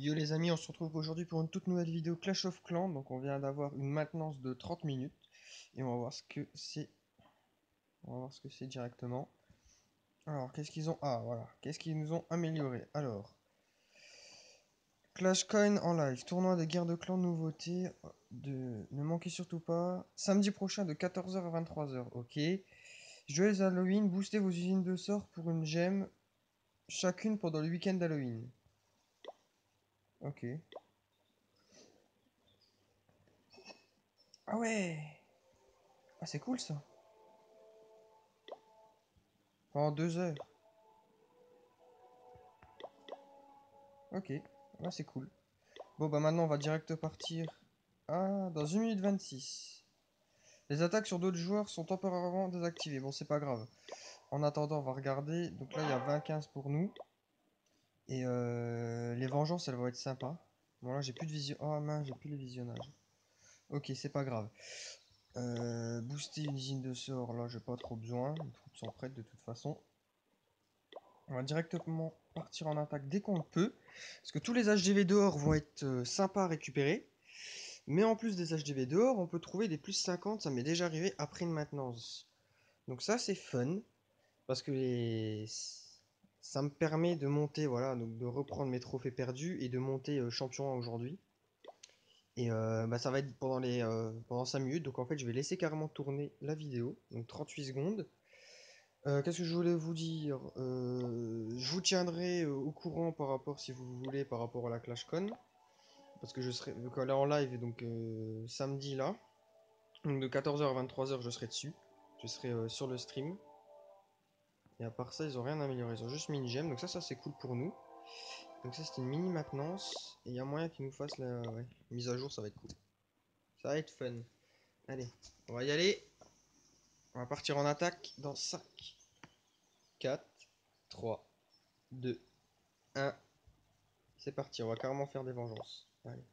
Yo les amis, on se retrouve aujourd'hui pour une toute nouvelle vidéo Clash of Clans. Donc on vient d'avoir une maintenance de 30 minutes. Et on va voir ce que c'est. On va voir ce que c'est directement. Alors, qu'est-ce qu'ils ont... Ah, voilà. Qu'est-ce qu'ils nous ont amélioré? Alors, Clash Coin en live. Tournoi de guerre de clans nouveauté. Ne manquez surtout pas. Samedi prochain de 14 h à 23 h. Ok. Joyeux Halloween. Boostez vos usines de sorts pour une gemme. Chacune pendant le week-end d'Halloween. Ok. Ah ouais. Ah, c'est cool ça. Pendant 2 heures. Ok, ouais, c'est cool. Bon, bah maintenant, on va direct partir. Ah, dans 1 minute 26. Les attaques sur d'autres joueurs sont temporairement désactivées. Bon, c'est pas grave. En attendant, on va regarder. Donc là, il y a 20-15 pour nous. Et les vengeances, elles vont être sympas. Bon, là, j'ai plus de vision. Oh mince, j'ai plus le visionnage. Ok, c'est pas grave. Booster une usine de sort, là, j'ai pas trop besoin. Les troupes sont prêtes de toute façon. On va directement partir en attaque dès qu'on le peut. Parce que tous les HDV dehors vont être sympas à récupérer. Mais en plus des HDV dehors, on peut trouver des plus 50. Ça m'est déjà arrivé après une maintenance. Donc ça, c'est fun. Parce que ça me permet de monter, voilà, donc de reprendre mes trophées perdus et de monter champion 1 aujourd'hui. Et bah, ça va être pendant 5 minutes. Donc en fait, je vais laisser carrément tourner la vidéo. Donc 38 secondes. Qu'est-ce que je voulais vous dire? Je vous tiendrai au courant par rapport, si vous voulez, par rapport à la ClashCon. Parce que je serai donc, là en live, donc samedi là. Donc de 14 h à 23 h, je serai dessus. Je serai sur le stream. Et à part ça, ils ont rien amélioré. Ils ont juste mis une gemme. Donc ça c'est cool pour nous. Donc ça, c'était une mini maintenance. Et il y a moyen qu'ils nous fassent la mise à jour, ça va être cool. Ça va être fun. Allez, on va y aller. On va partir en attaque dans 5, 4, 3, 2, 1. C'est parti, on va carrément faire des vengeances. Allez.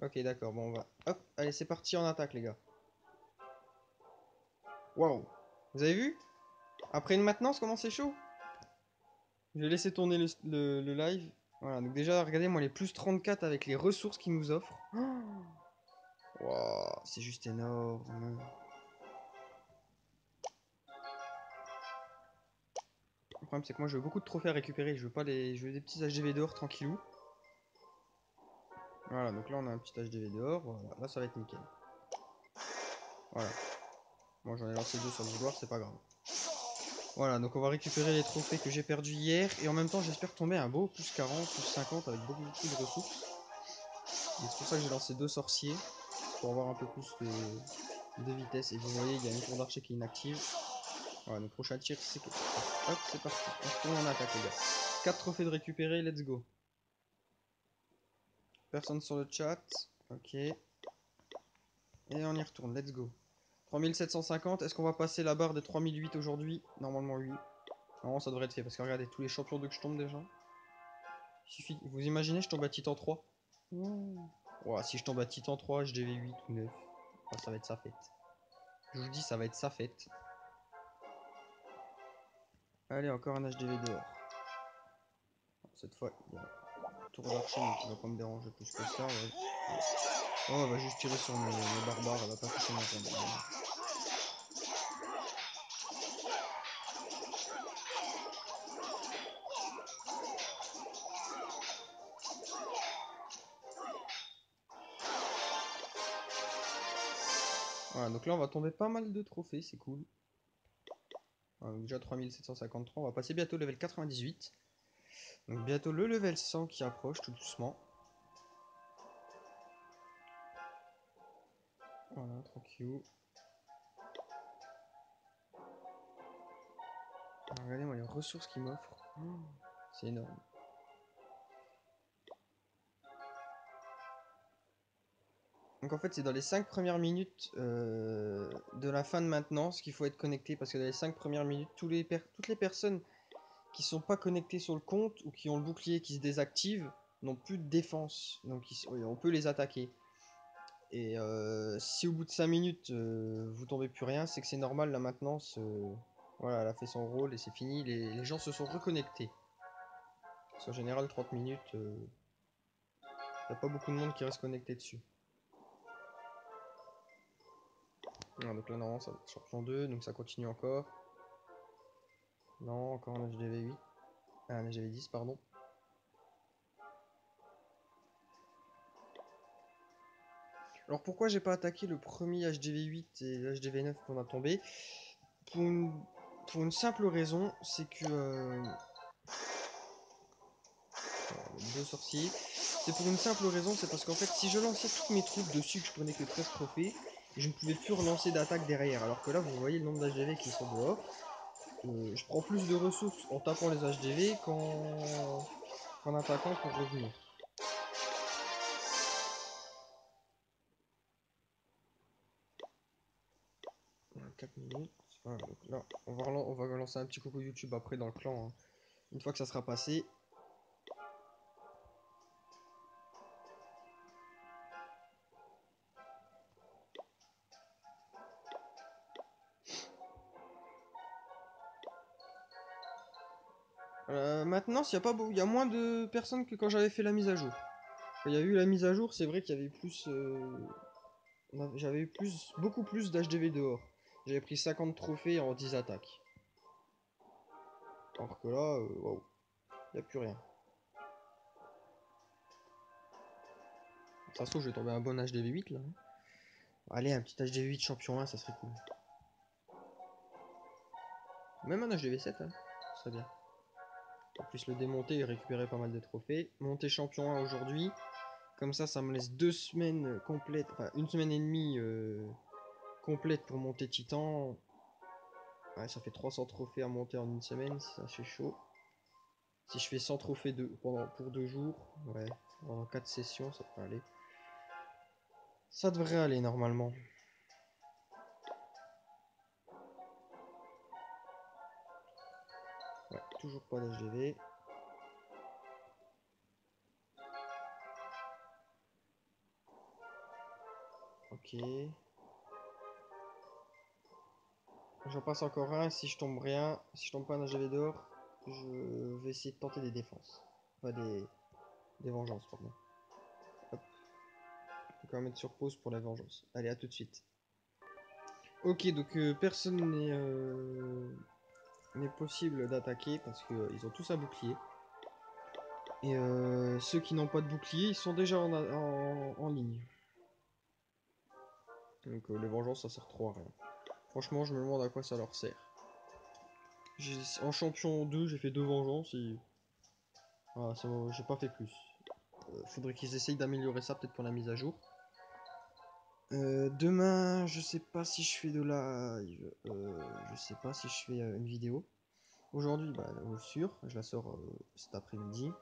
Ok, d'accord, bon, on va... Hop, allez, c'est parti en attaque, les gars. Waouh. Vous avez vu? Après une maintenance, comment c'est chaud? Je vais laisser tourner le live. Voilà, donc déjà, regardez, moi, les plus 34 avec les ressources qu'ils nous offrent. Waouh, c'est juste énorme. Le problème, c'est que moi, je veux beaucoup de trophées à récupérer. Je veux des petits HDV dehors, tranquillou. Voilà, donc là, on a un petit HDV dehors. Voilà, là, ça va être nickel. Voilà. Moi, j'en ai lancé 2 sur le vouloir, c'est pas grave. Voilà, donc on va récupérer les trophées que j'ai perdus hier. Et en même temps, j'espère tomber un beau plus 40, plus 50 avec beaucoup de ressources. Et c'est pour ça que j'ai lancé 2 sorciers. Pour avoir un peu plus de vitesse. Et vous voyez, il y a une tour d'archer qui est inactive. Voilà, le prochain tir, c'est que... Hop, c'est parti. On retourne en attaque, les gars. 4 trophées de récupérer, let's go. Personne sur le chat. Ok. Et on y retourne, let's go. 3750, est-ce qu'on va passer la barre des 3008 aujourd'hui? Normalement, oui. Normalement, ça devrait être fait, parce que regardez, tous les champions de que je tombe déjà. Vous imaginez, je tombe à Titan 3. Ouah, si je tombe à Titan 3, je DV 8 ou 9. Ah, ça va être sa fête. Je vous dis, ça va être sa fête. Allez, encore un HDV dehors. Cette fois, il y a un tour d'archer, mais qui va pas me déranger plus que ça. Ouais. Oh, elle va juste tirer sur mes barbares, elle va pas toucher mon combat. Voilà, donc là, on va tomber pas mal de trophées, c'est cool. Voilà, déjà 3753, on va passer bientôt au level 98. Donc bientôt le level 100 qui approche tout doucement. Voilà, tranquille. Regardez-moi les ressources qu'il m'offre. C'est énorme. Donc en fait c'est dans les 5 premières minutes de la fin de maintenance qu'il faut être connecté. Parce que dans les 5 premières minutes, toutes les personnes qui sont pas connectées sur le compte ou qui ont le bouclier qui se désactive n'ont plus de défense. Donc on peut les attaquer. Et si au bout de 5 minutes vous tombez plus rien, c'est que c'est normal, la maintenance voilà, elle a fait son rôle et c'est fini, les gens se sont reconnectés. Parce qu'en général, 30 minutes, il n'y a pas beaucoup de monde qui reste connecté dessus. Ah, donc là, normalement, ça va être champion 2, donc ça continue encore. Non, encore un HDV 8. Ah, un HDV 10, pardon. Alors pourquoi j'ai pas attaqué le premier HDV 8 et l'HDV 9 qu'on a tombé? Pour une simple raison, c'est que... deux sorciers. C'est pour une simple raison, c'est parce qu'en fait, si je lançais toutes mes troupes dessus, que je prenais que 13 trophées, je ne pouvais plus relancer d'attaque derrière. Alors que là, vous voyez le nombre d'HDV qui sont dehors. Je prends plus de ressources en tapant les HDV qu'en attaquant pour revenir. 4 minutes. Voilà, donc là, on va lancer un petit coucou YouTube après dans le clan, hein. Une fois que ça sera passé. Maintenant, il y a moins de personnes que quand j'avais fait la mise à jour. Quand il y a eu la mise à jour, c'est vrai qu'il y avait plus... j'avais eu beaucoup plus d'HDV dehors. J'avais pris 50 trophées en 10 attaques. Alors que là, waouh, il n'y a plus rien. Ça se trouve, je vais tomber un bon HDV 8 là. Allez, un petit HDV 8 champion 1, ça serait cool. Même un HDV 7, hein, ça serait bien. On puisse le démonter et récupérer pas mal de trophées. Monter champion 1 aujourd'hui. Comme ça me laisse 2 semaines complètes, enfin 1 semaine et demie complète pour monter Titan. Ouais, ça fait 300 trophées à monter en une semaine, ça fait chaud. Si je fais 100 trophées pour 2 jours, ouais, pendant 4 sessions, ça devrait aller. Ça devrait aller normalement. Ouais, toujours pas d'HDV. Ok. J'en passe encore un. Si je tombe rien, si je tombe pas un HDV dehors, je vais essayer de tenter des défenses. Enfin des vengeances, pardon. Hop. Je vais quand même mettre sur pause pour la vengeance. Allez, à tout de suite. Ok, donc personne n'est possible d'attaquer parce qu'ils ont tous un bouclier. Et ceux qui n'ont pas de bouclier, ils sont déjà en ligne. Donc les vengeances, ça sert trop à rien. Franchement, je me demande à quoi ça leur sert. En champion 2, j'ai fait 2 vengeances et... Voilà, j'ai pas fait plus. Faudrait qu'ils essayent d'améliorer ça peut-être pour la mise à jour. Demain, je sais pas si je fais de live. Je sais pas si je fais une vidéo. Aujourd'hui, bah, sûr, je la sors cet après-midi.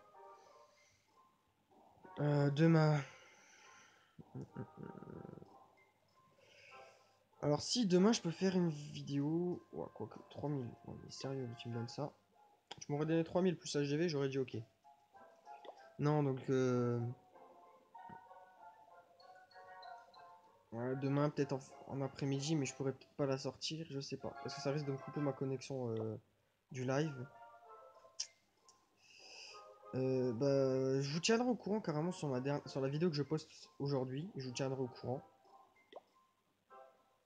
Demain. Alors, si demain je peux faire une vidéo. Ouais, quoique, 3000. Non, mais sérieux, tu me donnes ça. Je m'aurais donné 3000 plus HGV, j'aurais dit ok. Non, donc. Ouais, demain, peut-être en après-midi, mais je pourrais peut-être pas la sortir, je sais pas. Parce que ça risque de me couper ma connexion du live. Bah, je vous tiendrai au courant carrément sur la vidéo que je poste aujourd'hui. Je vous tiendrai au courant.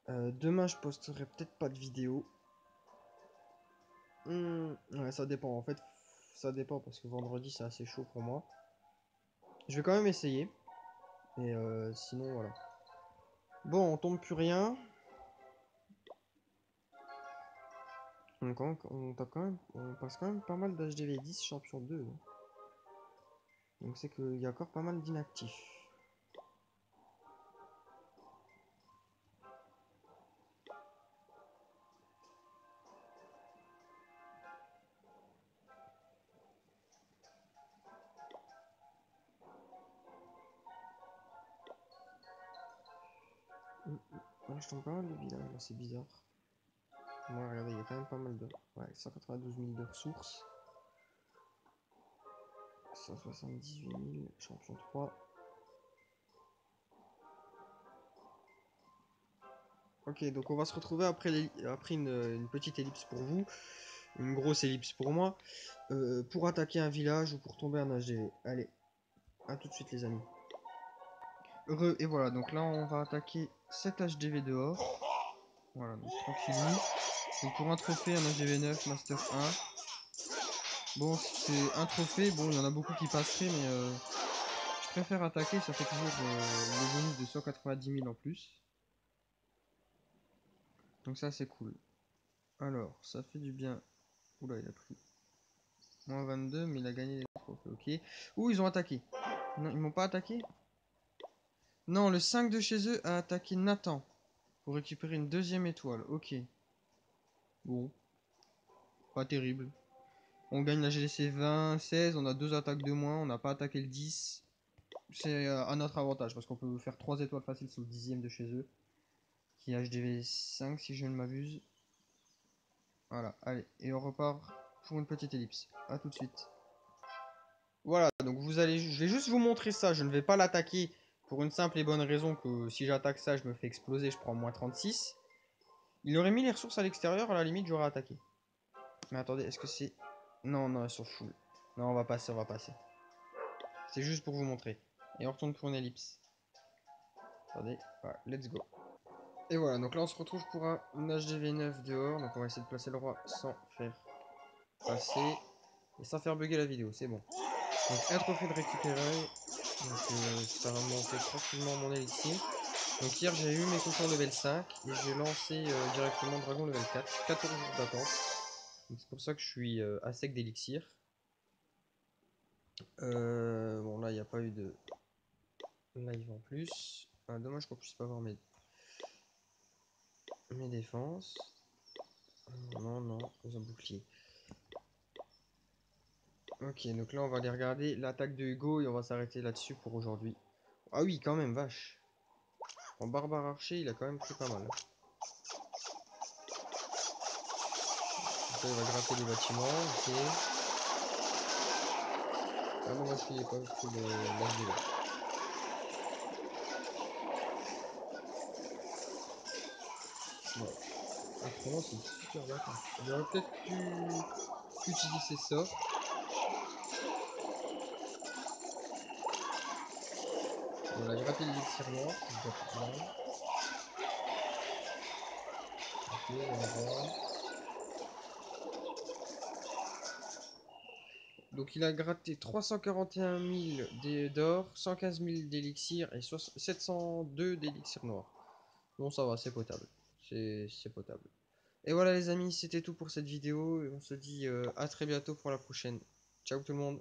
Demain, je posterai peut-être pas de vidéo. Ouais, ça dépend. En fait, ça dépend parce que vendredi, c'est assez chaud pour moi. Je vais quand même essayer. Et sinon, voilà. Bon, on tombe plus rien. On passe quand même pas mal d'HDV 10 champion 2. Donc c'est qu'il y a encore pas mal d'inactifs. Là, je tombe pas mal de villages, là, c'est bizarre. Moi, regardez, il y a quand même pas mal de... Ouais, 192 000 de ressources. 178 000, champion 3. Ok, donc on va se retrouver après une petite ellipse pour vous. Une grosse ellipse pour moi. Pour attaquer un village ou pour tomber un HDV. Allez, à tout de suite les amis. Heureux, et voilà, donc là on va attaquer cet HDV dehors. Voilà, donc tranquillou. Donc pour un trophée, un HDV 9, Master 1. Bon, c'est un trophée, bon, il y en a beaucoup qui passeraient, mais je préfère attaquer, ça fait toujours le bonus de 190 000 en plus. Donc ça c'est cool. Alors, ça fait du bien. Oula, il a pris moins 22, mais il a gagné les trophées, ok. Ouh, ils ont attaqué. Non, ils m'ont pas attaqué? Non, le 5 de chez eux a attaqué Nathan. Pour récupérer une deuxième étoile, ok. Bon, pas terrible. On gagne la GDC 20, 16, on a 2 attaques de moins, on n'a pas attaqué le 10. C'est à notre avantage, parce qu'on peut faire 3 étoiles faciles sur le 10ème de chez eux. Qui est HDV 5 si je ne m'abuse. Voilà, allez, et on repart pour une petite ellipse. A tout de suite. Voilà, donc je vais juste vous montrer ça, je ne vais pas l'attaquer pour une simple et bonne raison que si j'attaque ça, je me fais exploser, je prends moins 36. Il aurait mis les ressources à l'extérieur, à la limite j'aurais attaqué. Mais attendez, est-ce que c'est... Non, non, elles sont full. Non, on va passer, on va passer. C'est juste pour vous montrer. Et on retourne pour une ellipse. Attendez, voilà, let's go. Et voilà, donc là on se retrouve pour un HDV 9 dehors. Donc on va essayer de placer le roi sans faire passer. Et sans faire bugger la vidéo, c'est bon. Donc un trophée de récupérer. Donc ça va monter tranquillement mon élixir. Donc hier j'ai eu mes cochons level 5 et j'ai lancé directement dragon level 4. 14 jours d'attente. C'est pour ça que je suis à sec d'élixir. Bon là il n'y a pas eu de live en plus. Ah, dommage qu'on puisse pas voir mes défenses. Non, non, ils ont bouclier. Ok, donc là on va aller regarder l'attaque de Hugo et on va s'arrêter là-dessus pour aujourd'hui. Ah oui, quand même, vache. En barbare archer, il a quand même pris pas mal. Là, il va gratter les bâtiments, ok. Ah, dommage qu'il n'ait pas pris l'HDV. Bon, autrement c'est super bâtard. J'aurais peut-être pu utiliser ça. Voilà, gratter l'élixir noir, c'est déjà bien. Ok, on va voir. Donc il a gratté 341 000 d'or, 115 000 d'élixir et 702 d'élixir noir. Bon ça va, c'est potable. C'est potable. Et voilà les amis, c'était tout pour cette vidéo. Et on se dit à très bientôt pour la prochaine. Ciao tout le monde.